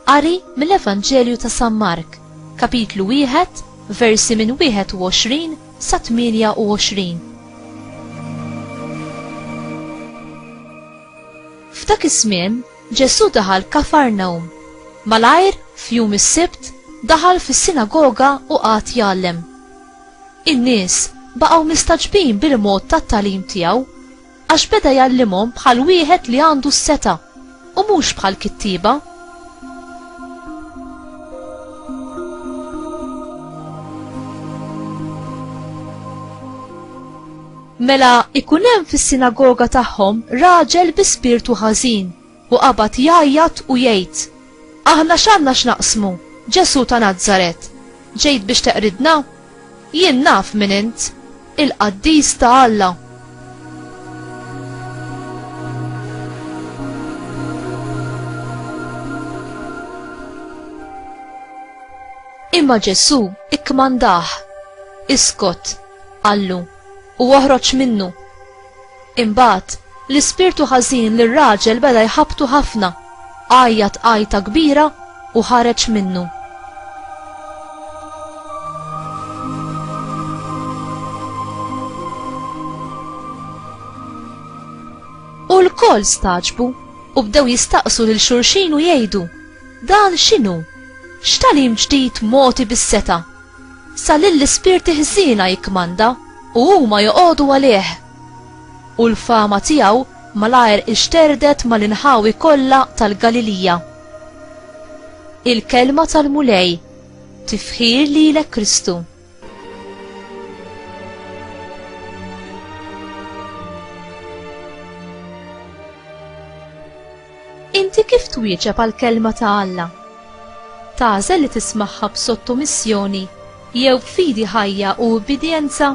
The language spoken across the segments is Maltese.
Qari mill-Evanġelju ta' San Mark, kapitlu 1, versi minn 21 sa 28. F'dak iż-żmien Ġesu daħal Kafarnawm. Malajr f'jum is-Sibt daħal fis-sinagoga u qagħed jgħallem. In-nies baqgħu mistaġbin bil-mod tat-tagħlim tiegħu għax beda jgħallimhom bħal wieħed li għandu s-seta' u mhux bħal kittieba. Mela ikun hemm fis-sinagoga tagħhom raġel bi spirtu ħażin u qabad jgħajjat u jgħid: Aħna x'għandna x'naqsmu, Ġesu ta' Nażaret, ġejt biex teqridna? Jien naf min int, il-Qaddies ta' Alla. Imma Ġesu ikkmandah: Iskot, qallu, u oħroġ minnu. Imbagħad l-ispirtu ħażin lir-raġel beda jħabbtu ħafna, għajjat qajta kbira u ħareġ minnu. U l-koll staġbu u bdew jistaqsu lil xulxin u jgħidu: Dan x'inhu? X'talim ġdid moti bis-seta? Sa lill-ispirti ħżiena jikkmanda u huma joqogħdu għalih. U l-fama tiegħu malajr ixterdet mal-inħawi kollha tal-Galilija. Il-kelma tal-mulej, tifħir lilek Kristu. Inti kif twieġeb għall-kelma ta' Alla? Tażel li tismagħha b'sottomissjoni jew b'fidi ħajja u b'bidjenza?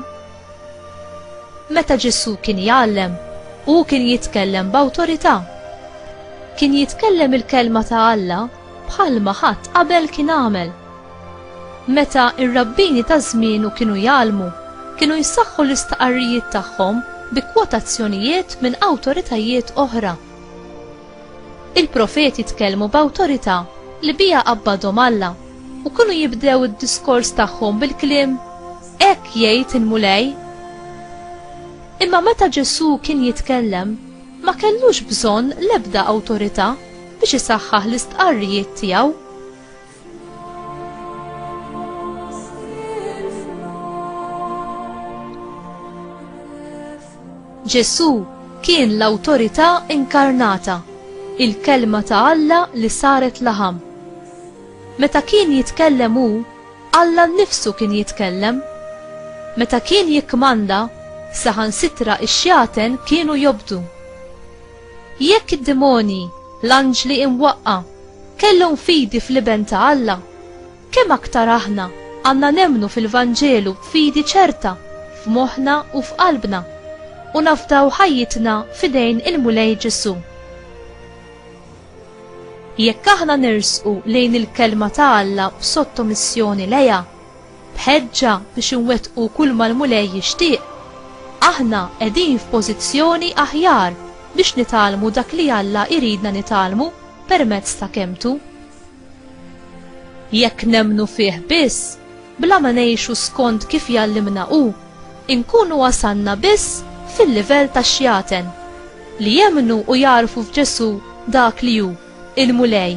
Meta Ġesu kien jgħallem u kien jitkellem b'awtorità. Kien jitkellem il-kelma ta' Alla bħalma ħadd qabel kien għamel. Meta ir-rabbini ta' żmienu kienu jgħallmu, kienu jsaħħu l-istaqarrijiet tagħhom bi kwotazzjonijiet minn awtoritajiet oħra. Il-profeti tkellmu b'awtorità li bija qabbadhom Alla u kienu jibdew id-diskors tagħhom bil-kliem: Hekk jgħid il-mulej. Imma meta Ġesu kien jitkellem, ma kellux bżonn l-ebda awtorità biex isaħħaħ l-istqarrijiet tiegħu. Ġesu kien l-awtorità inkarnata, il-kelma ta' Alla li saret laħam. Meta kien jitkellem hu, Alla nnifsu kien jitkellem. Meta kien jikkmanda, saħansitra ix-xjaten kienu jobdu. Jekk id-demoni, l-anġli imwaqqa, kellhom fidi fl-iben ta' Alla, kemm aktar aħna għandna nemmnu fil-Vanġelu b'fidi ċerta f'moħħna u f'qalbna u nafdaw ħajjitna f'idejn il-mulej Ġesu. Jekk aħna nirsqu lejn il-kelma ta' Alla b'sottomissjoni lejha, bħeġġa biex inwettqu kull ma l-mulej jixtieq, aħna qegħdin f'pożizzjoni aħjar biex nitalmu dak li Alla jridna nitalmu permezz ta' kemtu. Jekk nemmnu fih biss, bla ma ngħixu skont kif jallimna hu, inkunu wasanna biss fil-livell tax-xjaten li jemmnu u jarfu f'Ġesu dak li hu il-mulej,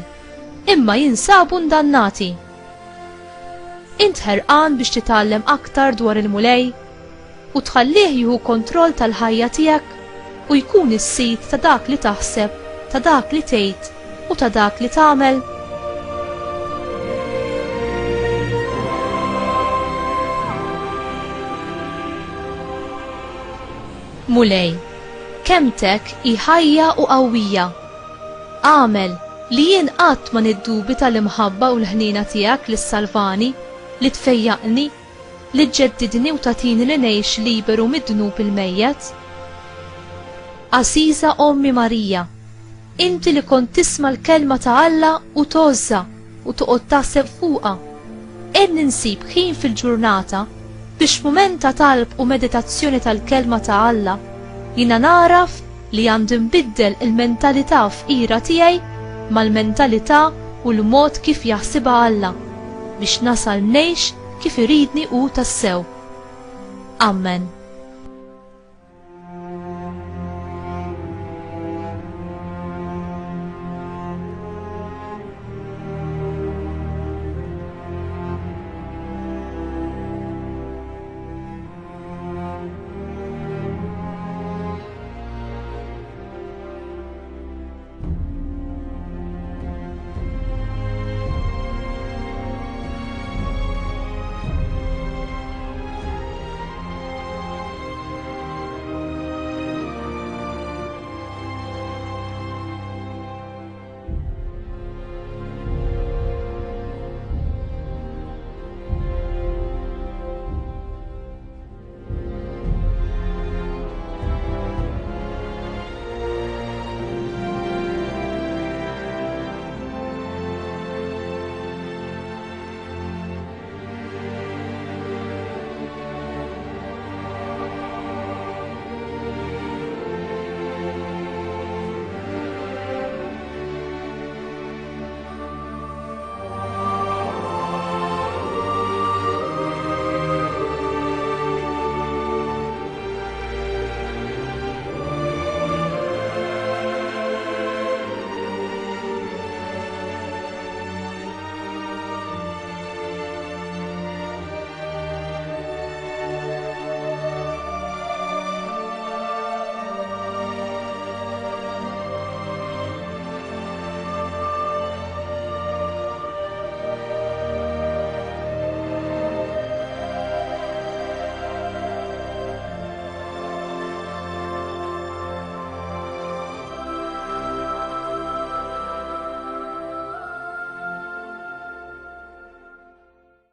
imma jinsabu ndannati. Int ħerqan biex titgħallem aktar dwar il-mulej u tħallih jieħu kontroll tal-ħajja tiegħek u jkun is-sit ta' dak li taħseb, ta' dak li tgħid u ta' dak li tagħmel? Mulej, kemmtek hi ħajja u qawwija. Għamel li jien qatt ma niddubita l-imħabba u l-ħnina tiegħek li ssalvani, li tfejjaqni, li tġeddidni u tatini li ngħix liberu mid-dnub il-mejjet. Għażiża Ommi Marija, inti li kont tisma' l-kelma ta' Alla u tożza u toqgħod taħseb fuqha, ninsib ħin fil-ġurnata biex mument ta' talb u meditazzjoni tal-kelma ta' Alla jiena naraf li għandi nbiddel il-mentalità f'ira tiegħi mal-mentalità u l-mod kif jaħsibha Alla biex nasal ngħix kif iridni hu tassew. Amen.